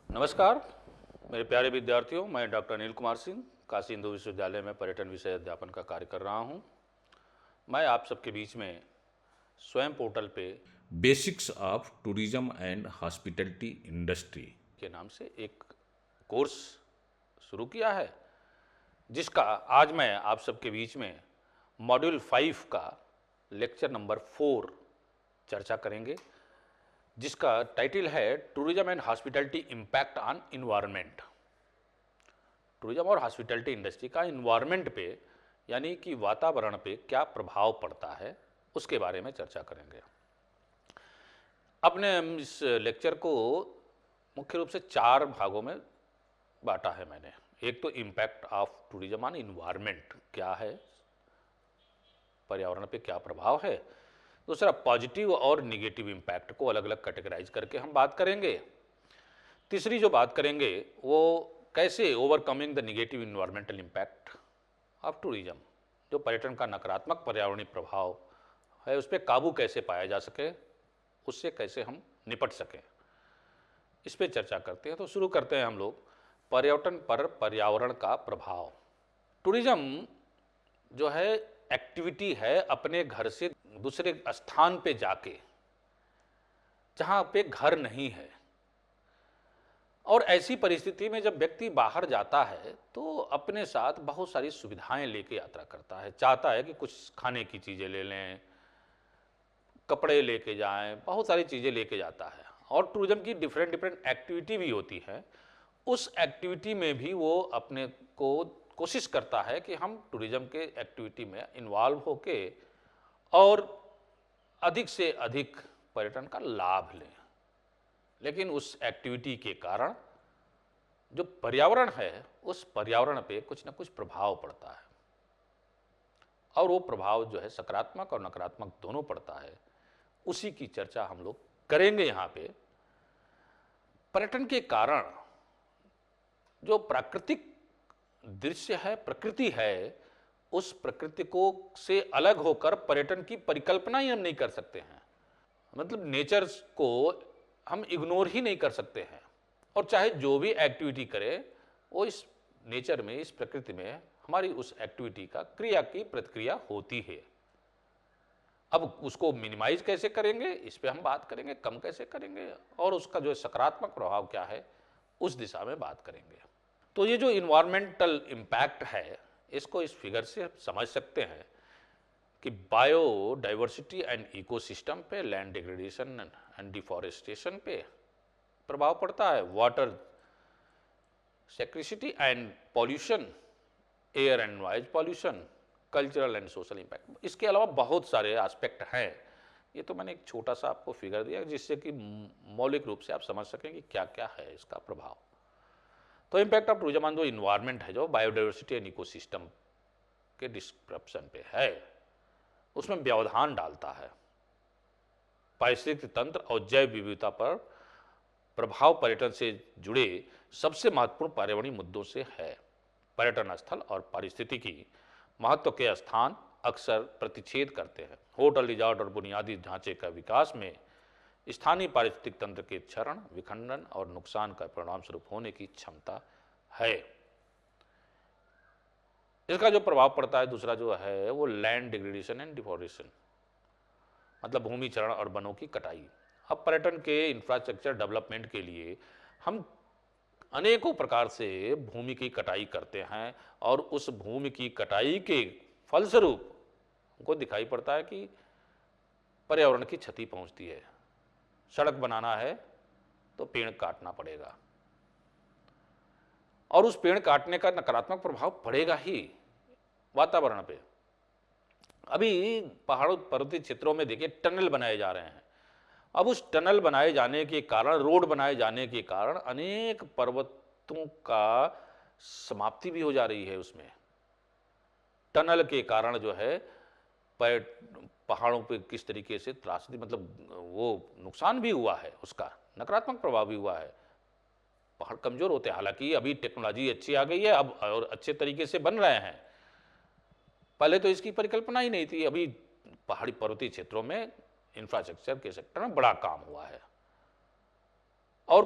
नमस्कार मेरे प्यारे विद्यार्थियों, मैं डॉक्टर अनिल कुमार सिंह काशी हिंदू विश्वविद्यालय में पर्यटन विषय अध्यापन का कार्य कर रहा हूं। मैं आप सबके बीच में स्वयं पोर्टल पे basics of tourism and hospitality industry के नाम से एक कोर्स शुरू किया है, जिसका आज मैं आप सबके बीच में मॉड्यूल 5 का लेक्चर नंबर 4 चर्चा करेंगे, जिसका टाइटल है tourism and hospitality impact on environment. Tourism और हॉस्पिटैलिटी इंडस्ट्री का इन्वायरमेंट पे यानी कि वातावरण पे क्या प्रभाव पड़ता है, उसके बारे में चर्चा करेंगे। अपने इस लेक्चर को मुख्य रूप से 4 भागों में बांटा है मैंने। एक तो impact of tourism on environment, क्या है, पर्यावरण पे क्या प्रभाव है। दूसरा, पॉजिटिव और निगेटिव इम्पैक्ट को अलग अलग कैटेगराइज करके हम बात करेंगे। तीसरी जो बात करेंगे वो कैसे overcoming the negative environmental impact of tourism, जो पर्यटन का नकारात्मक पर्यावरणीय प्रभाव है उस पर काबू कैसे पाया जा सके, उससे कैसे हम निपट सकें, इस पर चर्चा करते हैं। तो शुरू करते हैं हम लोग पर्यटन पर पर्यावरण का प्रभाव। टूरिज्म जो है एक्टिविटी है अपने घर से दूसरे स्थान पे जाके, जहाँ पे घर नहीं है। और ऐसी परिस्थिति में जब व्यक्ति बाहर जाता है तो अपने साथ बहुत सारी सुविधाएं लेके यात्रा करता है, चाहता है कि कुछ खाने की चीज़ें ले लें, कपड़े लेके जाएं, बहुत सारी चीज़ें लेके जाता है। और टूरिज्म की डिफरेंट डिफरेंट एक्टिविटी भी होती है। उस एक्टिविटी में भी वो अपने को कोशिश करता है कि हम टूरिज्म के एक्टिविटी में इन्वॉल्व होके और अधिक से अधिक पर्यटन का लाभ लें। लेकिन उस एक्टिविटी के कारण जो पर्यावरण है उस पर्यावरण पे कुछ ना कुछ प्रभाव पड़ता है, और वो प्रभाव जो है सकारात्मक और नकारात्मक दोनों पड़ता है। उसी की चर्चा हम लोग करेंगे यहाँ पे। पर्यटन के कारण जो प्राकृतिक दृश्य है, प्रकृति है, उस प्रकृति को से अलग होकर पर्यटन की परिकल्पना ही हम नहीं कर सकते हैं। मतलब नेचर को हम इग्नोर ही नहीं कर सकते हैं, और चाहे जो भी एक्टिविटी करें वो इस नेचर में, इस प्रकृति में हमारी उस एक्टिविटी का क्रिया की प्रतिक्रिया होती है। अब उसको मिनिमाइज कैसे करेंगे इस पे हम बात करेंगे, कम कैसे करेंगे, और उसका जो सकारात्मक प्रभाव क्या है उस दिशा में बात करेंगे। तो ये जो इन्वायरमेंटल इम्पैक्ट है, इसको इस फिगर से हम समझ सकते हैं कि बायोडाइवर्सिटी एंड इकोसिस्टम पे, लैंड डिग्रेडेशन एंड डिफॉरेस्टेशन पे प्रभाव पड़ता है, water scarcity and pollution, air and noise pollution, cultural and social impact. इसके अलावा बहुत सारे एस्पेक्ट हैं। ये तो मैंने एक छोटा सा आपको फिगर दिया जिससे कि मौलिक रूप से आप समझ सकें कि क्या क्या है इसका प्रभाव। तो इम्पैक्ट ऑफ टूरिज्म ऑन जो इन्वायरमेंट है, जो बायोडाइवर्सिटी एंड इकोसिस्टम के डिस्क्रप्शन पे है, उसमें व्यवधान डालता है। पारिस्थितिक तंत्र और जैव विविधता पर प्रभाव पर्यटन से जुड़े सबसे महत्वपूर्ण पर्यावरणीय मुद्दों से है। पर्यटन स्थल और पारिस्थितिकी महत्व के स्थान अक्सर प्रतिच्छेद करते हैं। होटल, रिजॉर्ट और बुनियादी ढांचे का विकास में स्थानीय पारिस्थितिक तंत्र के क्षरण, विखंडन और नुकसान का परिणाम स्वरूप होने की क्षमता है। इसका जो प्रभाव पड़ता है दूसरा जो है वो लैंड डिग्रेडेशन एंड डिफॉरेस्टेशन, मतलब भूमि क्षरण और वनों की कटाई। अब पर्यटन के इंफ्रास्ट्रक्चर डेवलपमेंट के लिए हम अनेकों प्रकार से भूमि की कटाई करते हैं, और उस भूमि की कटाई के फलस्वरूप हमको दिखाई पड़ता है कि पर्यावरण की क्षति पहुंचती है। सड़क बनाना है तो पेड़ काटना पड़ेगा, और उस पेड़ काटने का नकारात्मक प्रभाव पड़ेगा ही वातावरण पे। अभी पहाड़ों पर्वतीय क्षेत्रों में देखिए टनल बनाए जा रहे हैं। अब उस टनल बनाए जाने के कारण, रोड बनाए जाने के कारण अनेक पर्वतों का समाप्ति भी हो जा रही है। उसमें टनल के कारण जो है पहाड़ों पे किस तरीके से त्रासदी, मतलब वो नुकसान भी हुआ है, उसका नकारात्मक प्रभाव भी हुआ है। पहाड़ कमजोर होते हैं, हालांकि अभी टेक्नोलॉजी अच्छी आ गई है अब और अच्छे तरीके से बन रहे हैं। पहले तो इसकी परिकल्पना ही नहीं थी। अभी पहाड़ी पर्वतीय क्षेत्रों में इंफ्रास्ट्रक्चर के सेक्टर में बड़ा काम हुआ है, और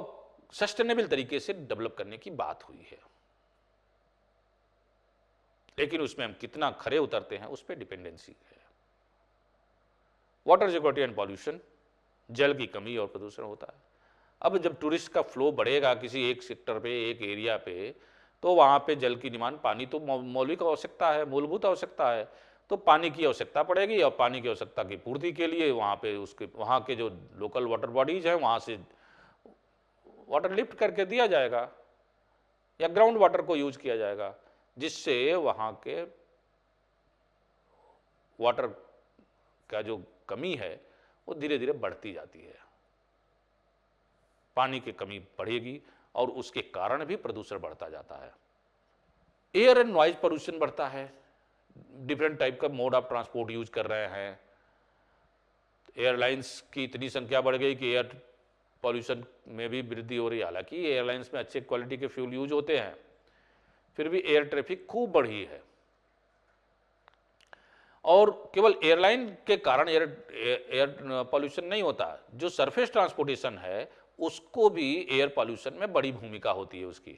सस्टेनेबल तरीके से डेवलप करने की बात हुई है, लेकिन उसमें हम कितना खरे उतरते हैं उस पर डिपेंडेंसी है। वाटर सिक्योरिटी एंड पॉल्यूशन, जल की कमी और प्रदूषण होता है। अब जब टूरिस्ट का फ्लो बढ़ेगा किसी एक सेक्टर पे, एक एरिया पे, तो वहाँ पे जल की डिमांड, पानी तो मौलिक आवश्यकता है, मूलभूत आवश्यकता है, तो पानी की आवश्यकता पड़ेगी और पानी की आवश्यकता की पूर्ति के लिए वहाँ पे उसके वहाँ के जो लोकल वाटर बॉडीज हैं वहाँ से वाटर लिफ्ट करके दिया जाएगा या ग्राउंड वाटर को यूज किया जाएगा, जिससे वहाँ के वाटर का जो कमी है वो धीरे धीरे बढ़ती जाती है। पानी की कमी बढ़ेगी और उसके कारण भी प्रदूषण बढ़ता जाता है। एयर एंड नॉइज पोल्यूशन बढ़ता है, डिफरेंट टाइप का मोड ऑफ ट्रांसपोर्ट यूज कर रहे हैं, एयरलाइंस की इतनी संख्या बढ़ गई कि एयर पॉल्यूशन में भी वृद्धि हो रही है। हालांकि एयरलाइंस में अच्छे क्वालिटी के फ्यूल यूज होते हैं, फिर भी एयर ट्रैफिक खूब बढ़ी है। और केवल एयरलाइन के कारण एयर पॉल्यूशन नहीं होता, जो सरफेस ट्रांसपोर्टेशन है उसको भी एयर पॉल्यूशन में बड़ी भूमिका होती है उसकी।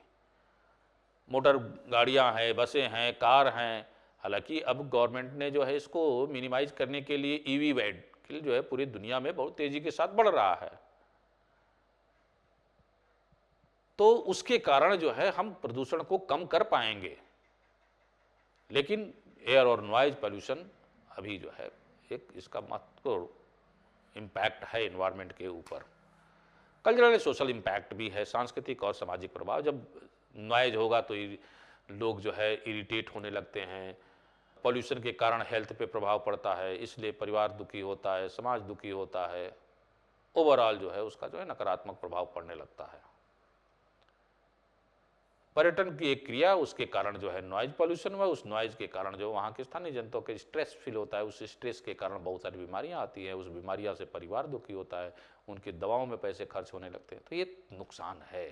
मोटर गाड़ियां हैं, बसें हैं, कार हैं। हालांकि अब गवर्नमेंट ने जो है इसको मिनिमाइज करने के लिए ईवी व्हीकल जो है पूरी दुनिया में बहुत तेजी के साथ बढ़ रहा है, तो उसके कारण जो है हम प्रदूषण को कम कर पाएंगे। लेकिन एयर और नॉइज पोल्यूशन अभी जो है एक इसका महत्वपूर्ण इम्पैक्ट है एनवायरनमेंट के ऊपर। कल्चरल एंड सोशल इम्पैक्ट भी है, सांस्कृतिक और सामाजिक प्रभाव। जब नॉइज होगा तो लोग जो है इरिटेट होने लगते हैं, पॉल्यूशन के कारण हेल्थ पे प्रभाव पड़ता है, इसलिए परिवार दुखी होता है, समाज दुखी होता है, ओवरऑल जो है उसका जो है नकारात्मक प्रभाव पड़ने लगता है। पर्यटन की एक क्रिया, उसके कारण जो है नॉइज पॉल्यूशन हुआ, उस नॉइज के कारण जो वहाँ के स्थानीय जनता के स्ट्रेस फील होता है, उस स्ट्रेस के कारण बहुत सारी बीमारियाँ आती हैं, उस बीमारियाँ से परिवार दुखी होता है, उनकी दवाओं में पैसे खर्च होने लगते हैं। तो ये नुकसान है,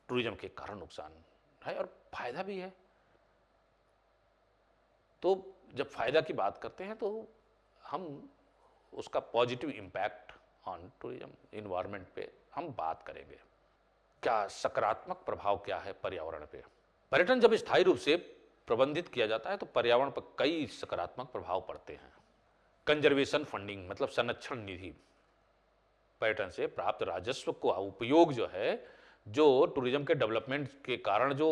टूरिज्म के कारण नुकसान है और फायदा भी है। तो जब फायदा की बात करते हैं तो हम उसका positive impact on tourism environment पे हम बात करेंगे। क्या सकारात्मक प्रभाव क्या है पर्यावरण पे? पर्यटन जब स्थायी रूप से प्रबंधित किया जाता है तो पर्यावरण पर कई सकारात्मक प्रभाव पड़ते हैं। कंजर्वेशन फंडिंग मतलब संरक्षण निधि, पर्यटन से प्राप्त राजस्व को उपयोग जो है, जो टूरिज्म के डेवलपमेंट के कारण जो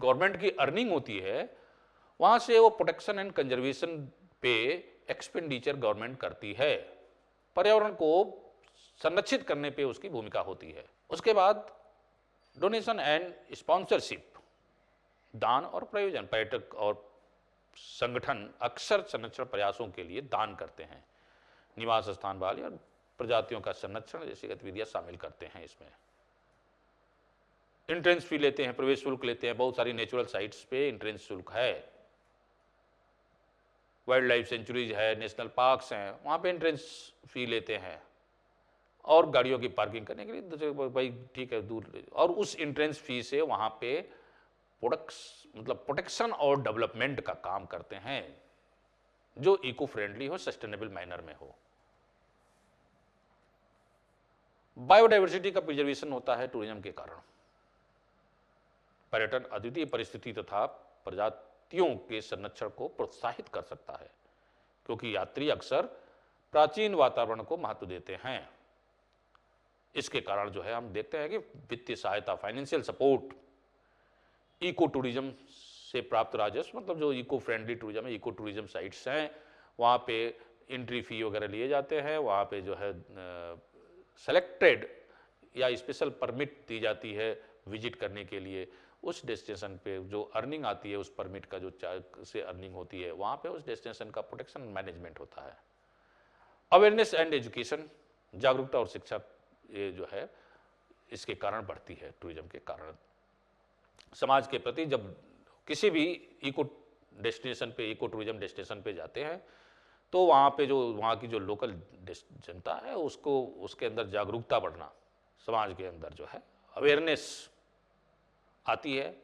गवर्नमेंट की अर्निंग होती है, वहां से वो प्रोटेक्शन एंड कंजर्वेशन पे एक्सपेंडिचर गवर्नमेंट करती है। पर्यावरण को संरक्षित करने पे उसकी भूमिका होती है। उसके बाद डोनेशन एंड स्पॉन्सरशिप, दान और प्रयोजन। पर्यटक और संगठन अक्सर संरक्षण प्रयासों के लिए दान करते हैं, निवास स्थान बहाली और प्रजातियों का संरक्षण जैसी गतिविधियां शामिल करते हैं। इसमें एंट्रेंस फी लेते हैं, प्रवेश शुल्क लेते हैं, बहुत सारी नेचुरल साइट्स पे एंट्रेंस शुल्क है, वाइल्ड लाइफ सेंचुरीज है, नेशनल पार्क्स हैं, वहाँ पे एंट्रेंस फी लेते हैं, और गाड़ियों की पार्किंग करने के लिए भाई ठीक है दूर, और उस एंट्रेंस फी से वहाँ पे प्रोटेक्शन और डेवलपमेंट का काम करते हैं जो इको फ्रेंडली हो, सस्टेनेबल मैनर में हो। बायोडाइवर्सिटी का प्रिजर्वेशन होता है टूरिज्म के कारण। पर्यटन अद्वितीय परिस्थिति तथा प्रजातियों के संरक्षण को प्रोत्साहित कर सकता है, क्योंकि यात्री अक्सर प्राचीन वातावरण को महत्व देते हैं। इसके कारण जो है हम देखते हैं कि वित्तीय सहायता, फाइनेंशियल सपोर्ट, इको टूरिज्म से प्राप्त राजस्व, मतलब जो इको फ्रेंडली टूरिज्म है, इको टूरिज्म साइट्स हैं, वहाँ पे एंट्री फी वगैरह लिए जाते हैं, वहाँ पे जो है सेलेक्टेड या स्पेशल परमिट दी जाती है विजिट करने के लिए। उस डेस्टिनेशन पे जो अर्निंग आती है, उस परमिट का जो से अर्निंग होती है, वहाँ पे उस डेस्टिनेशन का प्रोटेक्शन मैनेजमेंट होता है। अवेयरनेस एंड एजुकेशन, जागरूकता और शिक्षा, ये जो है इसके कारण बढ़ती है टूरिज्म के कारण। समाज के प्रति जब किसी भी इको डेस्टिनेशन पे, इको टूरिज्म डेस्टिनेशन पे जाते हैं, तो वहाँ पे जो वहाँ की जो लोकल जनता है उसको, उसके अंदर जागरूकता बढ़ना, समाज के अंदर जो है अवेयरनेस आती है,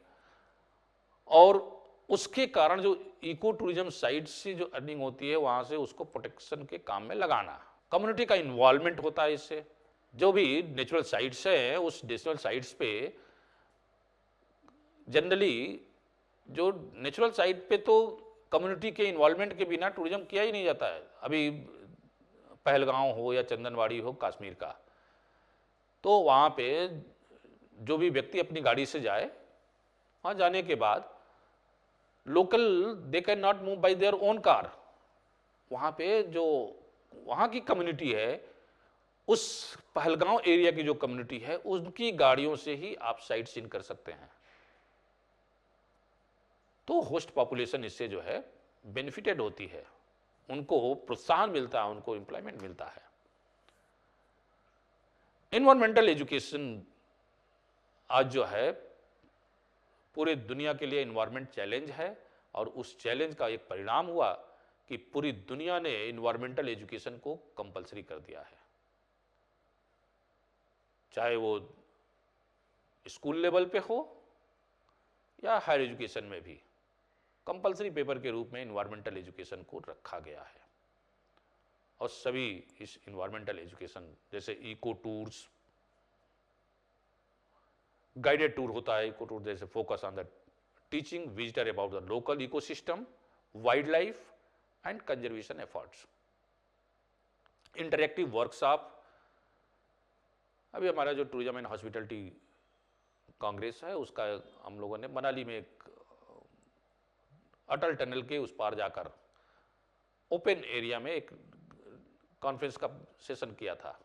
और उसके कारण जो इको टूरिज्म साइट से जो अर्निंग होती है वहाँ से उसको प्रोटेक्शन के काम में लगाना, कम्युनिटी का इन्वॉल्वमेंट होता है इससे, जो भी नेचुरल साइट्स हैं उस नेचुरल साइट्स पे जनरली जो नेचुरल साइट पे तो कम्युनिटी के इन्वॉल्वमेंट के बिना टूरिज्म किया ही नहीं जाता है। अभी पहलगांव हो या चंदनवाड़ी हो कश्मीर का, तो वहाँ पे जो भी व्यक्ति अपनी गाड़ी से जाए, वहाँ जाने के बाद local they can not move by their own car. वहाँ पे जो वहाँ की कम्युनिटी है, उस पहलगांव एरिया की जो कम्युनिटी है, उनकी गाड़ियों से ही आप साइट सीन कर सकते हैं। तो होस्ट पॉपुलेशन इससे जो है बेनिफिटेड होती है, उनको प्रोत्साहन मिलता है, उनको एम्प्लॉयमेंट मिलता है। एनवायरमेंटल एजुकेशन आज जो है पूरे दुनिया के लिए एनवायरमेंट चैलेंज है, और उस चैलेंज का एक परिणाम हुआ कि पूरी दुनिया ने एनवायरमेंटल एजुकेशन को कंपलसरी कर दिया है। चाहे वो स्कूल लेवल पे हो या हायर एजुकेशन में भी कंपलसरी पेपर के रूप में एनवायरमेंटल एजुकेशन को रखा गया है। और सभी इस एनवायरमेंटल एजुकेशन जैसे इको टूर्स, गाइडेड टूर होता है, इको टूर जैसे focus on the teaching visitor about the local ecosystem, wild life and conservation efforts. Interactive workshop, अभी हमारा जो टूरिज्म एंड हॉस्पिटलिटी कांग्रेस है उसका हम लोगों ने मनाली में एक अटल टनल के उस पार जाकर ओपन एरिया में एक कॉन्फ्रेंस का सेशन किया था।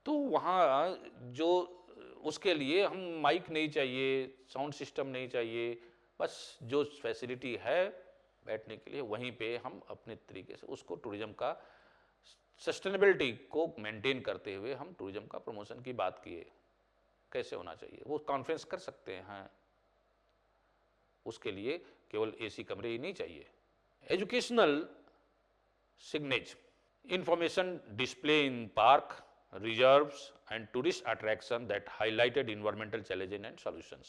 तो वहाँ जो उसके लिए हम माइक नहीं चाहिए, साउंड सिस्टम नहीं चाहिए, बस जो फैसिलिटी है बैठने के लिए वहीं पे हम अपने तरीके से उसको टूरिज्म का सस्टेनेबिलिटी को मेंटेन करते हुए हम टूरिज्म का प्रमोशन की बात किए, कैसे होना चाहिए वो कॉन्फ्रेंस कर सकते हैं। उसके लिए केवल एसी कमरे ही नहीं चाहिए। Educational signage, information display in park, reserves and tourist attraction that highlighted environmental challenges and solutions।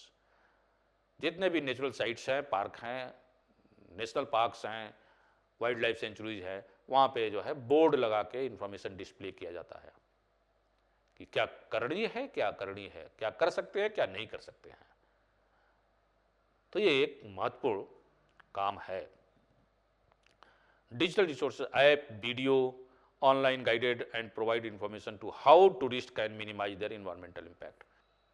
जितने भी नेचुरल साइट्स हैं, पार्क हैं, नेशनल पार्क्स हैं, वाइल्ड लाइफ सेंचुरीज है, वहाँ पे जो है बोर्ड लगा के इंफॉर्मेशन डिस्प्ले किया जाता है कि क्या करणीय है, क्या करणीय है, क्या कर सकते हैं, क्या नहीं कर सकते हैं। तो ये एक महत्वपूर्ण काम है। Digital resource, app, video, online guided and provide information to how tourist can minimise their environmental impact.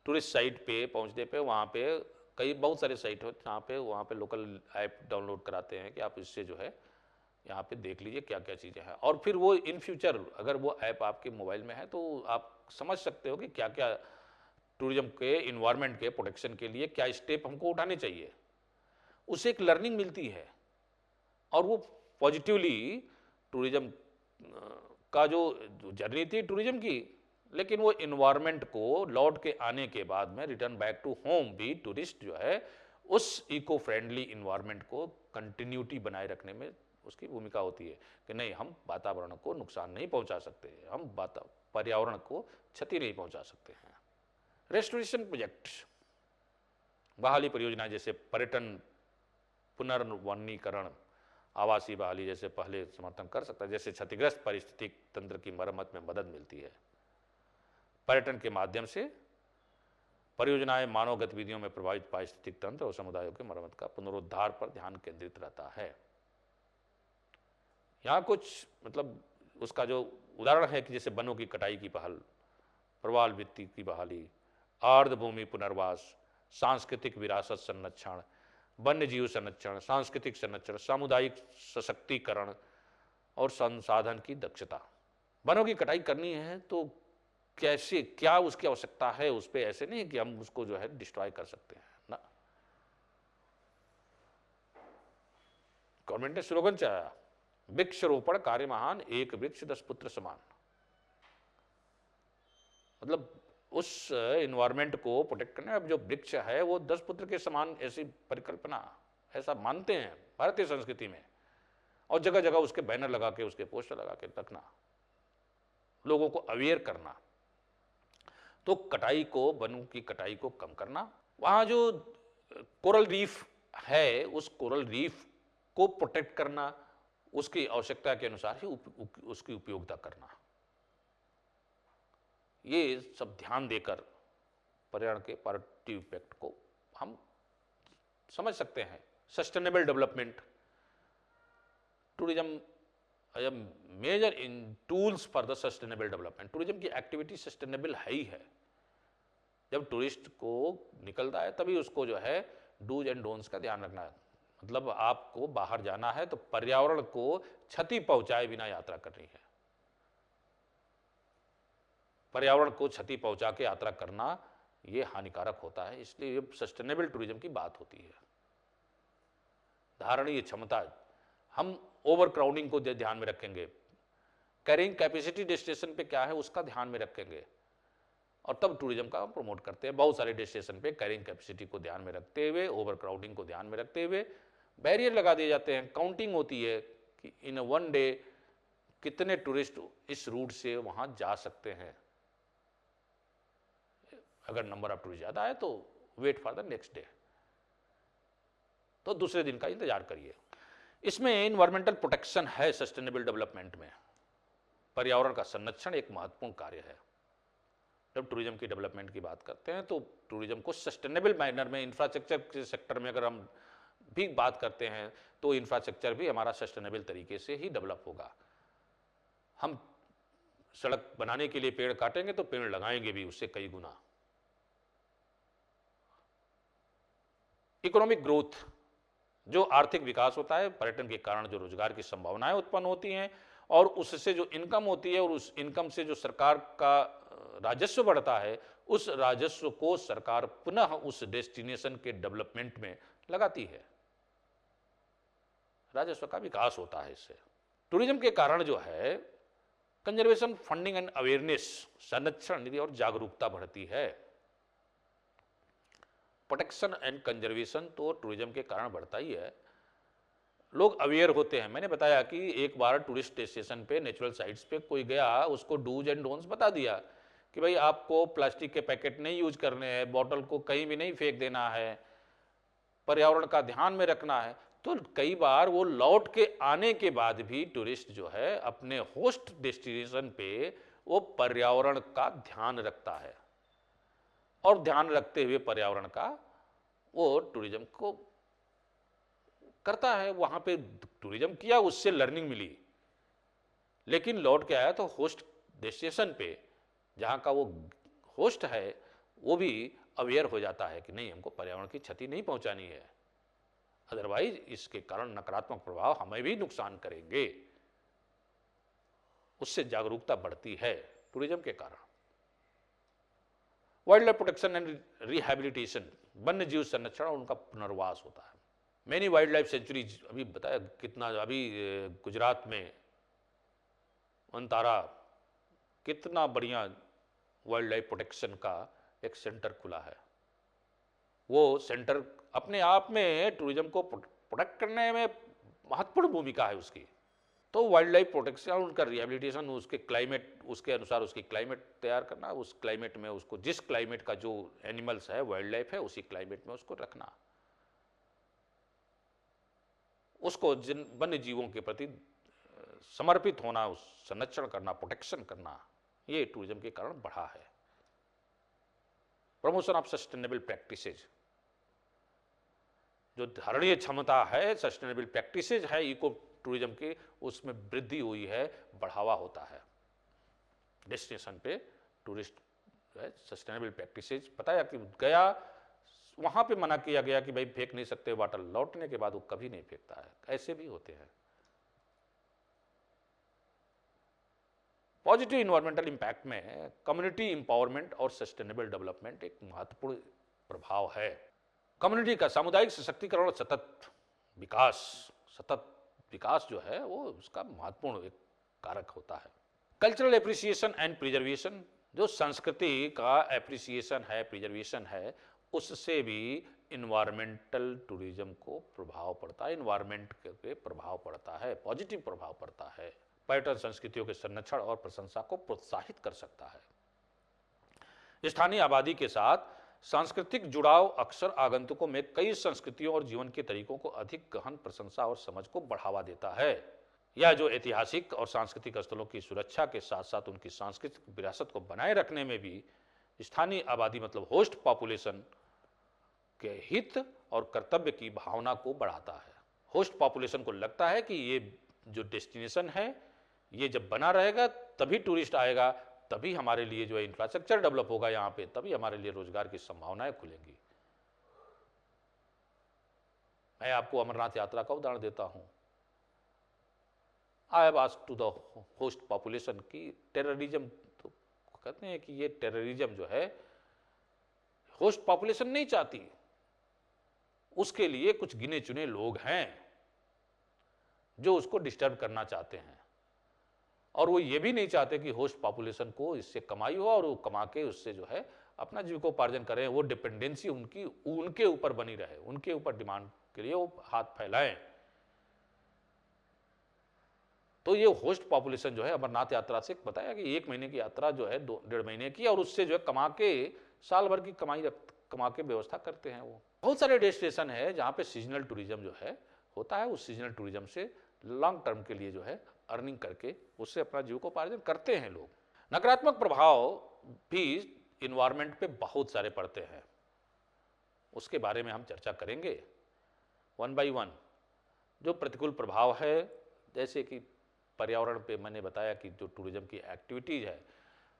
Tourist site पे पहुंचने पे वहाँ पे बहुत सारे साइट होते हैं जहाँ पे वहाँ पे लोकल ऐप डाउनलोड कराते हैं कि आप इससे जो है यहाँ पे देख लीजिए क्या क्या चीज़ें हैं, और फिर वो इन फ्यूचर अगर वो ऐप आपके मोबाइल में है तो आप समझ सकते हो कि क्या क्या टूरिज्म के इन्वायरमेंट के प्रोटेक्शन के लिए क्या स्टेप हमको उठाने चाहिए। उससे एक लर्निंग मिलती है और वो पॉजिटिवली टूरिज्म का जो जर्नी थी टूरिज्म की, लेकिन वो इन्वायरमेंट को लौट के आने के बाद में रिटर्न बैक टू होम भी टूरिस्ट जो है उस इको फ्रेंडली इन्वायरमेंट को कंटिन्यूटी बनाए रखने में उसकी भूमिका होती है कि नहीं, हम वातावरण को नुकसान नहीं पहुंचा सकते, हम पर्यावरण को क्षति नहीं पहुंचा सकते हैं। रेस्टोरेशन प्रोजेक्ट, बहाली परियोजना जैसे पर्यटन पुनर्वनीकरण, आवासीय बहाली जैसे पहले समर्थन कर सकता है, जैसे क्षतिग्रस्त पारिस्थितिक तंत्र की मरम्मत में मदद मिलती है। पर्यटन के माध्यम से परियोजनाएं मानव गतिविधियों में प्रभावित पारिस्थितिक तंत्र और समुदायों के मरम्मत का पुनरुद्धार पर ध्यान केंद्रित रहता है। यहाँ कुछ मतलब उसका जो उदाहरण है कि जैसे वनों की कटाई की पहल, प्रवाल वित्ती की बहाली, आर्द्र भूमि पुनर्वास, सांस्कृतिक विरासत संरक्षण, वन्य जीव संरक्षण, सांस्कृतिक संरक्षण, सामुदायिक सशक्तिकरण और संसाधन की दक्षता। वनों की कटाई करनी है तो कैसे, क्या उसकी आवश्यकता है, उस पर ऐसे नहीं कि हम उसको जो है डिस्ट्रॉय कर सकते हैं ना। गवर्नमेंट ने स्लोगन चलाया, वृक्षरोपण कार्य महान, एक वृक्ष 10 पुत्र समान। मतलब उस इन्वायरमेंट को प्रोटेक्ट करने, अब जो वृक्ष है वो 10 पुत्र के समान, ऐसी परिकल्पना ऐसा मानते हैं भारतीय संस्कृति में, और जगह जगह उसके बैनर लगा के उसके पोस्टर लगा के रखना, लोगों को अवेयर करना। तो कटाई को, वनों की कटाई को कम करना। वहाँ जो कोरल रीफ है उस कोरल रीफ को प्रोटेक्ट करना, उसकी आवश्यकता के अनुसार ही उसकी उपयोगिता करना। ये सब ध्यान देकर पर्यावरण के पॉजिटिव इफेक्ट को हम समझ सकते हैं। Sustainable development, tourism major in tools for the sustainable development. Tourism की एक्टिविटी सस्टेनेबल है ही है। जब टूरिस्ट को निकलता है तभी उसको जो है डूज एंड डोंट्स का ध्यान रखना है। मतलब आपको बाहर जाना है तो पर्यावरण को क्षति पहुंचाए बिना यात्रा करनी है। पर्यावरण को क्षति पहुंचा के यात्रा करना ये हानिकारक होता है, इसलिए सस्टेनेबल टूरिज्म की बात होती है। धारणीय क्षमता, हम ओवर क्राउडिंग को ध्यान में रखेंगे, कैरिंग कैपेसिटी डेस्टिनेशन पे क्या है उसका ध्यान में रखेंगे और तब टूरिज्म का प्रमोट करते हैं। बहुत सारे डेस्टिनेशन पे कैरिंग कैपेसिटी को ध्यान में रखते हुए, ओवर क्राउडिंग को ध्यान में रखते हुए बैरियर लगा दिए जाते हैं। काउंटिंग होती है कि इन वन डे कितने टूरिस्ट इस रूट से वहां जा सकते हैं। अगर नंबर ऑफ टूरिस्ट ज़्यादा है तो wait for the next day, तो दूसरे दिन का इंतजार करिए। इसमें इन्वायरमेंटल प्रोटेक्शन है सस्टेनेबल डेवलपमेंट में। पर्यावरण का संरक्षण एक महत्वपूर्ण कार्य है। जब टूरिज्म की डेवलपमेंट की बात करते हैं तो टूरिज्म को सस्टेनेबल मैनर में, इंफ्रास्ट्रक्चर के सेक्टर में अगर हम भी बात करते हैं तो इंफ्रास्ट्रक्चर भी हमारा सस्टेनेबल तरीके से ही डेवलप होगा। हम सड़क बनाने के लिए पेड़ काटेंगे तो पेड़ लगाएंगे भी उससे कई गुना। इकोनॉमिक ग्रोथ, जो आर्थिक विकास होता है, पर्यटन के कारण जो रोजगार की संभावनाएं उत्पन्न होती हैं और उससे जो इनकम होती है और उस इनकम से जो सरकार का राजस्व बढ़ता है, उस राजस्व को सरकार पुनः उस डेस्टिनेशन के डेवलपमेंट में लगाती है। राजस्व का विकास होता है इससे। टूरिज्म के कारण जो है कंजर्वेशन, फंडिंग एंड अवेयरनेस, संरक्षण निधि और जागरूकता बढ़ती है। प्रोटेक्शन एंड कंजर्वेशन तो टूरिज्म के कारण बढ़ता ही है। लोग अवेयर होते हैं। मैंने बताया कि एक बार टूरिस्ट डेस्टिनेशन पे, नेचुरल साइट्स पे कोई गया, उसको डूज एंड डोंट्स बता दिया कि भाई आपको प्लास्टिक के पैकेट नहीं यूज करने हैं, बॉटल को कहीं भी नहीं फेंक देना है, पर्यावरण का ध्यान में रखना है। तो कई बार वो लौट के आने के बाद भी टूरिस्ट जो है अपने होस्ट डेस्टिनेशन पे वो पर्यावरण का ध्यान रखता है और ध्यान रखते हुए पर्यावरण का वो टूरिज्म को करता है। वहां पे टूरिज्म किया, उससे लर्निंग मिली, लेकिन लौट के आया तो होस्ट डेस्टिनेशन पे जहां का वो होस्ट है वो भी अवेयर हो जाता है कि नहीं, हमको पर्यावरण की क्षति नहीं पहुंचानी है, अदरवाइज इसके कारण नकारात्मक प्रभाव हमें भी नुकसान करेंगे। उससे जागरूकता बढ़ती है टूरिज्म के कारण। Wild life protection and rehabilitation, वन्य जीव संरक्षण और उनका पुनर्वास होता है। मैनी वाइल्ड लाइफ सेंचुरीज, अभी बताया कितना, अभी गुजरात में वनतारा कितना बढ़िया वाइल्ड लाइफ प्रोटेक्शन का एक सेंटर खुला है। वो सेंटर अपने आप में टूरिज्म को प्रोटेक्ट करने में महत्वपूर्ण भूमिका है उसकी। तो वाइल्ड लाइफ प्रोटेक्शन, उनका रिहेबिलिटेशन, उसके क्लाइमेट, उसके अनुसार उसकी क्लाइमेट तैयार करना, उस क्लाइमेट में उसको, जिस क्लाइमेट का जो एनिमल्स है, वाइल्ड लाइफ है, उसी क्लाइमेट में उसको रखना, उसको जिन वन्य जीवों के प्रति समर्पित होना, उस संरक्षण करना, प्रोटेक्शन करना, ये टूरिज्म के कारण बढ़ा है। प्रमोशन ऑफ सस्टेनेबल प्रैक्टिसेज, जो धारणीय क्षमता है, सस्टेनेबल प्रैक्टिसेज है इको टूरिज्म की, उसमें वृद्धि हुई है, बढ़ावा होता है। डेस्टिनेशन पे टूरिस्ट सस्टेनेबल प्रैक्टिसेज, बताया कि गया वहां पे मना किया गया कि भाई फेंक नहीं सकते वाटर, लौटने के बाद वो कभी नहीं फेंकता है। ऐसे भी होते हैं। पॉजिटिव इन्वायरमेंटल इंपैक्ट में कम्युनिटी एम्पावरमेंट और सस्टेनेबल डेवलपमेंट एक महत्वपूर्ण प्रभाव है। कम्युनिटी का सामुदायिक सशक्तिकरण और सतत विकास जो है वो उसका महत्वपूर्ण एक कारक होता है। कल्चरल एप्रिसिएशन एंड प्रिजर्वेशन, जो संस्कृति का एप्रिसिएशन है, प्रिजर्वेशन है, उससे भी इन्वायरमेंटल टूरिज्म को प्रभाव पड़ता है, इन्वायरमेंट पे प्रभाव पड़ता है, पॉजिटिव प्रभाव पड़ता है। पर्यटन संस्कृतियों के संरक्षण और प्रशंसा को प्रोत्साहित कर सकता है। स्थानीय आबादी के साथ सांस्कृतिक जुड़ाव अक्सर आगंतुकों में कई संस्कृतियों और जीवन के तरीकों को अधिक गहन प्रशंसा और समझ को बढ़ावा देता है। या जो ऐतिहासिक और सांस्कृतिक स्थलों की सुरक्षा के साथ साथ उनकी सांस्कृतिक विरासत को बनाए रखने में भी स्थानीय आबादी मतलब होस्ट पॉपुलेशन के हित और कर्तव्य की भावना को बढ़ाता है। होस्ट पॉपुलेशन को लगता है कि ये जो डेस्टिनेशन है ये जब बना रहेगा तभी टूरिस्ट आएगा, तभी हमारे लिए जो है इंफ्रास्ट्रक्चर डेवलप होगा यहाँ पे, तभी हमारे लिए रोजगार की संभावनाएं खुलेंगी। मैं आपको अमरनाथ यात्रा का उदाहरण देता हूं। I have asked to the host population की टेररिज्म, तो कहते हैं कि ये टेररिज्म जो है होस्ट पॉपुलेशन नहीं चाहती, उसके लिए कुछ गिने चुने लोग हैं जो उसको डिस्टर्ब करना चाहते हैं, और वो ये भी नहीं चाहते कि होस्ट पॉपुलेशन को इससे कमाई हो और वो कमा के उससे जो है अपना जीविकोपार्जन करें, वो डिपेंडेंसी उनके ऊपर बनी रहे, उनके ऊपर डिमांड के लिए वो हाथ फैलाएं। तो ये होस्ट पॉपुलेशन जो है अमरनाथ यात्रा से बताया कि 1 महीने की यात्रा जो है 2-1.5 महीने की, और उससे जो है कमा के साल भर की कमा के व्यवस्था करते हैं। वो बहुत सारे डेस्टिनेशन है जहाँ पे सीजनल टूरिज्म जो है होता है, उस सीजनल टूरिज्म से लॉन्ग टर्म के लिए जो है अर्निंग करके उससे अपना जीविकोपार्जन करते हैं लोग। नकारात्मक प्रभाव भी इन्वायरमेंट पे बहुत सारे पड़ते हैं, उसके बारे में हम चर्चा करेंगे वन बाय वन। जो प्रतिकूल प्रभाव है, जैसे कि पर्यावरण पे मैंने बताया कि जो टूरिज्म की एक्टिविटीज है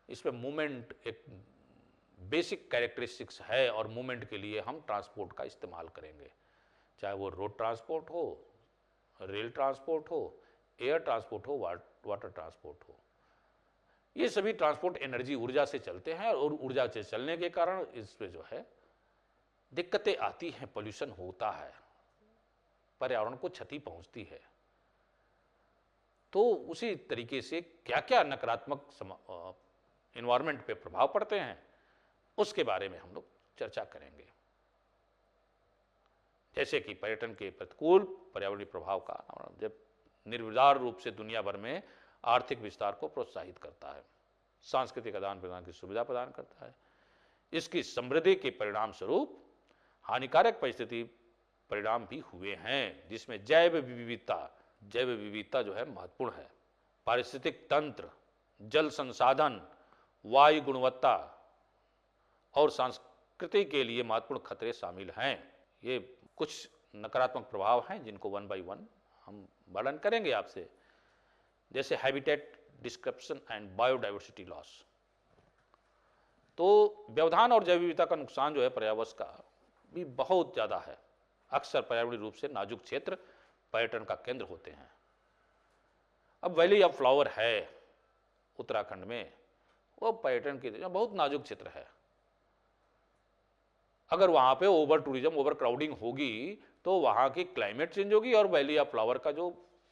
इसमें मूवमेंट एक बेसिक कैरेक्टरिस्टिक्स है, और मूवमेंट के लिए हम ट्रांसपोर्ट का इस्तेमाल करेंगे, चाहे वो रोड ट्रांसपोर्ट हो, रेल ट्रांसपोर्ट हो, एयर ट्रांसपोर्ट हो, वाटर ट्रांसपोर्ट हो। ये सभी ट्रांसपोर्ट एनर्जी ऊर्जा से चलते हैं, और ऊर्जा से चलने के कारण इसमें जो है दिक्कतें आती हैं, पोल्यूशन होता है, पर्यावरण को क्षति पहुंचती है। तो उसी तरीके से क्या क्या नकारात्मक एनवायरनमेंट पे प्रभाव पड़ते हैं उसके बारे में हम लोग चर्चा करेंगे। जैसे कि पर्यटन के प्रतिकूल पर्यावरणीय प्रभाव का जब निर्विवाद रूप से दुनिया भर में आर्थिक विस्तार को प्रोत्साहित करता है, सांस्कृतिक आदान प्रदान की सुविधा प्रदान करता है, इसकी समृद्धि के परिणाम स्वरूप हानिकारक परिस्थिति परिणाम भी हुए हैं, जिसमें जैव विविधता जो है महत्वपूर्ण है, पारिस्थितिक तंत्र, जल संसाधन, वायु गुणवत्ता और संस्कृति के लिए महत्वपूर्ण खतरे शामिल हैं। ये कुछ नकारात्मक प्रभाव हैं जिनको वन बाय वन हम वर्णन करेंगे आपसे, जैसे हैबिटेट डिस्क्रप्शन एंड बायोडाइवर्सिटी लॉस। तो व्यवधान और जैव विविधता का नुकसान जो है पर्यावरण का भी बहुत ज़्यादा है। अक्सर पर्यावरणीय रूप से नाजुक क्षेत्र पर्यटन का केंद्र होते हैं। अब वैली ऑफ फ्लावर है उत्तराखंड में, वो पर्यटन के लिए बहुत नाजुक क्षेत्र है। अगर वहां पे ओवर टूरिज्म, ओवर क्राउडिंग होगी तो वहां की क्लाइमेट चेंज होगी और वैली ऑफ फ्लावर का जो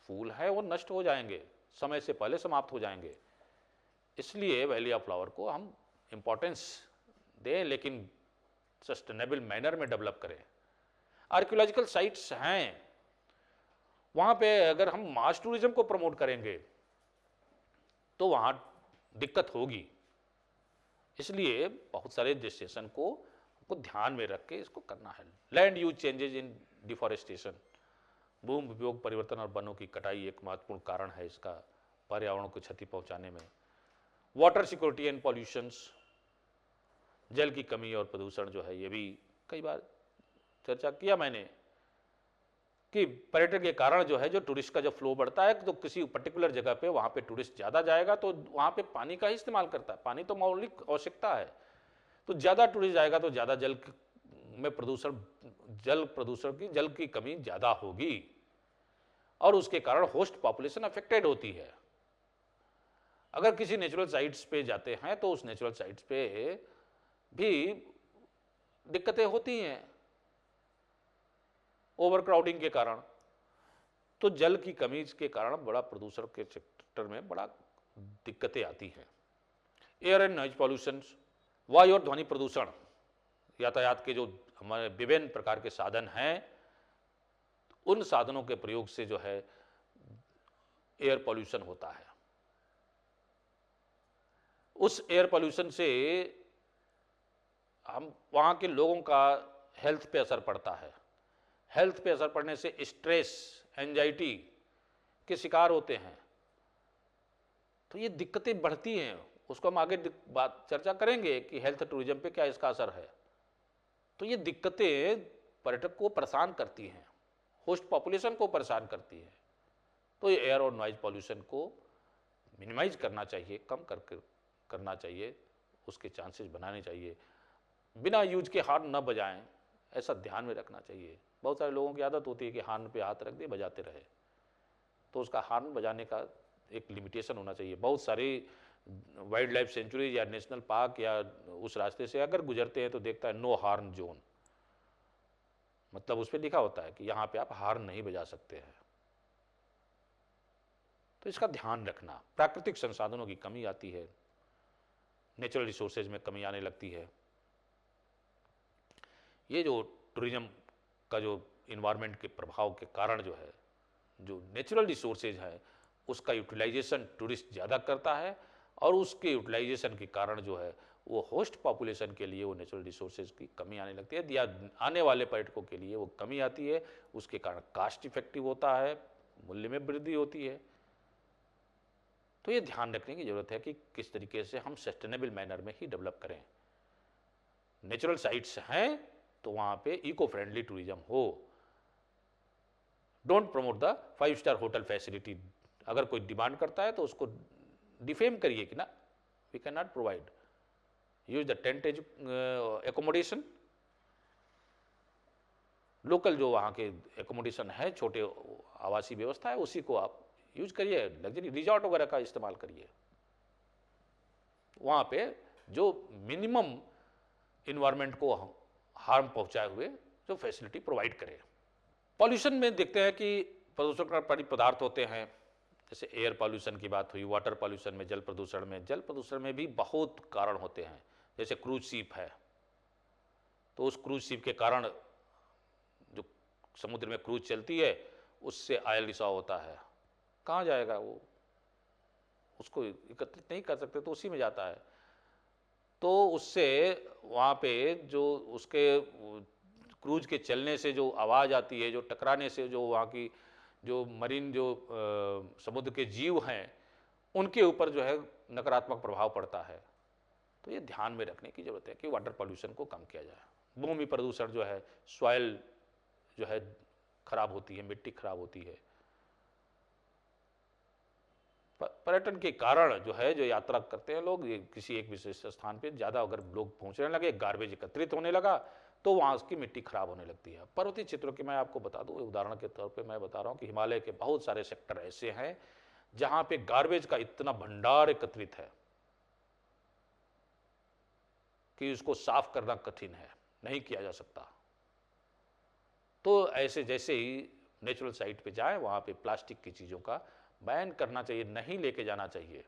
फूल है वो नष्ट हो जाएंगे, समय से पहले समाप्त हो जाएंगे। इसलिए वैली ऑफ फ्लावर को हम इंपॉर्टेंस दें, लेकिन सस्टेनेबल मैनर में डेवलप करें। आर्कियोलॉजिकल साइट्स हैं, वहां पे अगर हम मास टूरिज्म को प्रमोट करेंगे तो वहां दिक्कत होगी। इसलिए बहुत सारे डेस्टिनेशन को ध्यान में रख के इसको करना है। Land use changes in deforestation, भूमि उपयोग परिवर्तन और वनों की कटाई एक महत्वपूर्ण कारण है इसका पर्यावरण को क्षति पहुंचाने में। वाटर सिक्योरिटी एंड पॉल्यूशंस, जल की कमी और प्रदूषण जो है, ये भी कई बार चर्चा किया मैंने कि पर्यटन के कारण जो है जो टूरिस्ट का जो फ्लो बढ़ता है, तो किसी पर्टिकुलर जगह पे वहाँ पे टूरिस्ट ज़्यादा जाएगा तो वहाँ पे पानी का ही इस्तेमाल करता है, पानी तो मौलिक आवश्यकता है, तो ज़्यादा टूरिस्ट जाएगा तो ज़्यादा जल में प्रदूषण, जल की कमी ज़्यादा होगी और उसके कारण होस्ट पॉपुलेशन अफेक्टेड होती है। अगर किसी नेचुरल साइट्स पे जाते हैं तो उस नेचुरल साइट्स पे भी दिक्कतें होती हैं ओवर क्राउडिंग के कारण, तो जल की कमी के कारण बड़ा प्रदूषण के सेक्टर में बड़ा दिक्कतें आती हैं। एयर एंड नॉइज पॉल्यूशन, वायु और ध्वनि प्रदूषण, यातायात के जो हमारे विभिन्न प्रकार के साधन हैं उन साधनों के प्रयोग से जो है एयर पॉल्यूशन होता है। उस एयर पॉल्यूशन से हम वहाँ के लोगों का हेल्थ पे असर पड़ता है। हेल्थ पे असर पड़ने से स्ट्रेस, एंजाइटी, के शिकार होते हैं। तो ये दिक्कतें बढ़ती हैं, उसको हम आगे बात चर्चा करेंगे कि हेल्थ टूरिज्म पे क्या इसका असर है। तो ये दिक्कतें पर्यटक को परेशान करती हैं, होस्ट पॉपुलेशन को परेशान करती है। तो ये एयर और नॉइज पॉल्यूशन को मिनिमाइज करना चाहिए, कम करना चाहिए, उसके चांसेस बनाने चाहिए। बिना यूज के हॉर्न न बजाएं, ऐसा ध्यान में रखना चाहिए। बहुत सारे लोगों की आदत होती है कि हॉर्न पे हाथ रख दे, बजाते रहे। तो उसका हॉर्न बजाने का एक लिमिटेशन होना चाहिए। बहुत सारी वाइल्ड लाइफ सेंचुरी या नेशनल पार्क या उस रास्ते से अगर गुजरते हैं तो देखता है नो हॉर्न जोन, मतलब उस पर लिखा होता है कि यहाँ पे आप हॉर्न नहीं बजा सकते हैं। तो इसका ध्यान रखना। प्राकृतिक संसाधनों की कमी आती है, नेचुरल रिसोर्सेज में कमी आने लगती है। ये जो टूरिज्म का जो इन्वायरमेंट के प्रभाव के कारण जो है, जो नेचुरल रिसोर्सेज है उसका यूटिलाइजेशन टूरिस्ट ज़्यादा करता है, और उसके यूटिलाइजेशन के कारण जो है वो होस्ट पॉपुलेशन के लिए वो नेचुरल रिसोर्सेज की कमी आने लगती है, या आने वाले पर्यटकों के लिए वो कमी आती है। उसके कारण कास्ट इफेक्टिव होता है, मूल्य में वृद्धि होती है। तो ये ध्यान रखने की जरूरत है कि किस तरीके से हम सस्टेनेबल मैनर में ही डेवलप करें। नेचुरल साइट्स हैं तो वहाँ पे इको फ्रेंडली टूरिज्म हो। Don't promote the 5 star hotel facility. अगर कोई डिमांड करता है तो उसको डिफेम करिए कि ना, we can not provide. Use the tent accommodation, local जो वहाँ के एकोमोडेशन है, छोटे आवासीय व्यवस्था है, उसी को आप यूज करिए। लग्जरी रिजॉर्ट वगैरह का इस्तेमाल करिए, वहाँ पे जो मिनिमम इन्वायरमेंट को हार्म पहुँचाए हुए जो फैसिलिटी प्रोवाइड करे। पॉल्यूशन में देखते हैं कि प्रदूषणकारी पदार्थ होते हैं, जैसे एयर पॉल्यूशन की बात हुई, वाटर पॉल्यूशन में, जल प्रदूषण में भी बहुत कारण होते हैं। जैसे क्रूज शिप है, तो उस क्रूज शिप के कारण जो समुद्र में क्रूज चलती है उससे ऑयल रिसाव होता है। कहाँ जाएगा वो, उसको एकत्रित नहीं कर सकते तो उसी में जाता है। तो उससे वहाँ पे जो उसके क्रूज के चलने से जो आवाज़ आती है, जो टकराने से जो वहाँ की जो मरीन जो समुद्र के जीव हैं उनके ऊपर जो है नकारात्मक प्रभाव पड़ता है। तो ये ध्यान में रखने की ज़रूरत है कि वाटर पॉल्यूशन को कम किया जाए। भूमि प्रदूषण जो है, सॉइल जो है खराब होती है, मिट्टी खराब होती है। पर्यटन के कारण जो है, जो यात्रा करते हैं लोग, ये किसी एक विशेष स्थान पे ज़्यादा अगर लोग पहुँचने लगे, गार्बेज एकत्रित होने लगा तो वहाँ उसकी मिट्टी खराब होने लगती है। पर्वतीय क्षेत्रों की मैं आपको बता दूँ, उदाहरण के तौर पे मैं बता रहा हूँ कि हिमालय के बहुत सारे सेक्टर ऐसे हैं जहाँ पे गार्बेज का इतना भंडार एकत्रित है कि उसको साफ करना कठिन है, नहीं किया जा सकता। तो ऐसे जैसे ही नेचुरल साइट पे जाएं, वहाँ पे प्लास्टिक की चीज़ों का बैन करना चाहिए, नहीं लेके जाना चाहिए।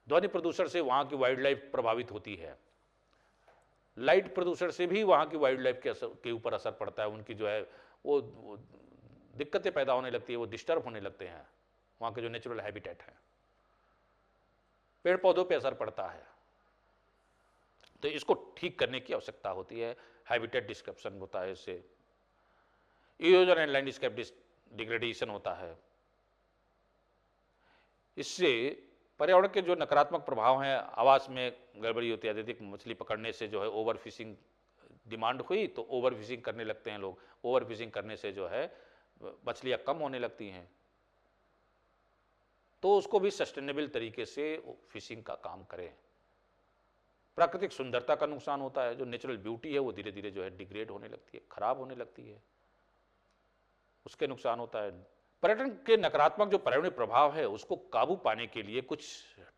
ध्वनि प्रदूषण से वहाँ की वाइल्ड लाइफ प्रभावित होती है। लाइट प्रदूषण से भी वहाँ की वाइल्ड लाइफ के ऊपर असर पड़ता है। उनकी जो है वो दिक्कतें पैदा होने लगती है, वो डिस्टर्ब होने लगते हैं, वहाँ के जो नेचुरल हैबिटेट है। पेड़ पौधों पे असर पड़ता है, तो इसको ठीक करने की आवश्यकता होती है। हैबिटेट डिस्क्रप्शन होता है, इससे इरोजन एंड लैंडस्केप डिग्रेडेशन होता है। इससे पर्यावरण के जो नकारात्मक प्रभाव हैं, आवास में गड़बड़ी होती है। अत्यधिक मछली पकड़ने से जो है ओवर फिशिंग डिमांड हुई तो ओवर फिशिंग करने लगते हैं लोग। ओवर फिशिंग करने से जो है मछलियाँ कम होने लगती हैं। तो उसको भी सस्टेनेबल तरीके से फिशिंग का काम करें। प्राकृतिक सुंदरता का नुकसान होता है, जो नेचुरल ब्यूटी है वो धीरे धीरे जो है डिग्रेड होने लगती है, खराब होने लगती है, उसके नुकसान होता है। पर्यटन के नकारात्मक जो पर्यावरणीय प्रभाव है उसको काबू पाने के लिए कुछ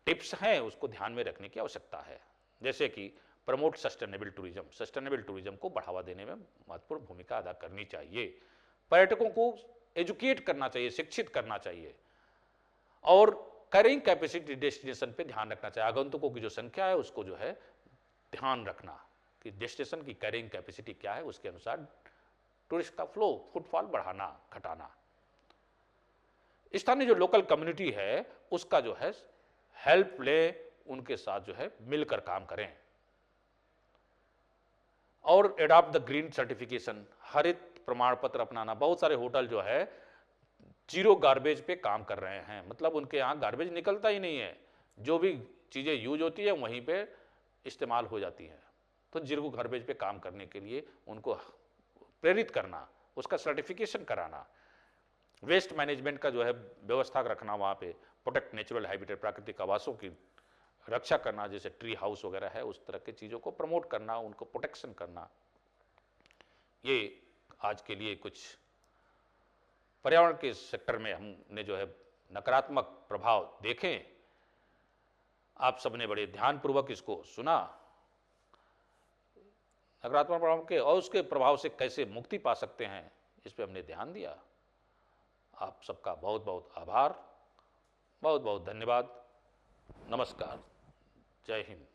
टिप्स हैं, उसको ध्यान में रखने की आवश्यकता है। जैसे कि promote sustainable tourism. Sustainable tourism को बढ़ावा देने में महत्वपूर्ण भूमिका अदा करनी चाहिए। पर्यटकों को एजुकेट करना चाहिए, शिक्षित करना चाहिए, और कैरिंग कैपेसिटी डेस्टिनेशन पे ध्यान रखना चाहिए। आगंतुकों की जो संख्या है उसको जो है ध्यान रखना कि डेस्टिनेशन की कैरिंग कैपेसिटी क्या है, उसके अनुसार टूरिस्ट का फ्लो, फुटफॉल बढ़ाना, घटाना। स्थानीय जो लोकल कम्युनिटी है उसका जो है हेल्प ले, उनके साथ जो है मिलकर काम करें। और एडॉप्ट द ग्रीन सर्टिफिकेशन, हरित प्रमाण पत्र अपनाना। बहुत सारे होटल जो है जीरो गार्बेज पे काम कर रहे हैं, मतलब उनके यहाँ गार्बेज निकलता ही नहीं है, जो भी चीज़ें यूज होती है वहीं पे इस्तेमाल हो जाती हैं। तो जीरो गार्बेज पे काम करने के लिए उनको प्रेरित करना, उसका सर्टिफिकेशन कराना, वेस्ट मैनेजमेंट का जो है व्यवस्था रखना, वहाँ पे प्रोटेक्ट नेचुरल हैबिटेट, प्राकृतिक आवासों की रक्षा करना, जैसे ट्री हाउस वगैरह है, उस तरह की चीज़ों को प्रमोट करना, उनको प्रोटेक्शन करना। ये आज के लिए कुछ पर्यावरण के सेक्टर में हमने जो है नकारात्मक प्रभाव देखें। आप सबने बड़े ध्यानपूर्वक इसको सुना, नकारात्मक प्रभाव के और उसके प्रभाव से कैसे मुक्ति पा सकते हैं, इस पे हमने ध्यान दिया। आप सबका बहुत बहुत आभार, बहुत बहुत धन्यवाद। नमस्कार, जय हिंद।